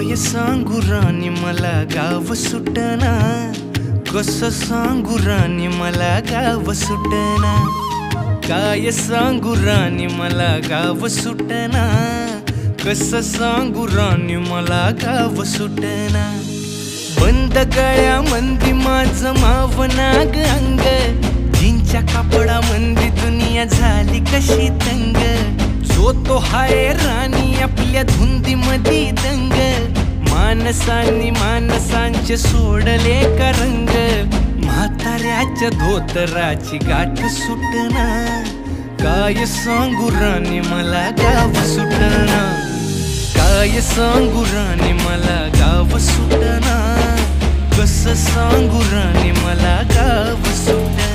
काय सांगू राणी मला गाव सुटना, कसं सांगू राणी मला गाव सुटना। काय सांगू राणी मला गाव सुटना, कसं सांगू राणी मला गाव सुटना। बंद गळ्यामंदी माझं मावनाग अंग, जीनच्या कापडामंदी दुनिया झाली कशी तंग। जो तो हाय राणी आपल्या धुंदीमधी दंग, माणसांनी माणसांचे सोडले का रंग। म्हाताऱ्याच्या धोतराची गाठ सुटना, काय सांगू राणी मला गाव सुटना। काय सांगू राणी मला गाव सुटना, कसं सांगू राणी मला गाव सुटना।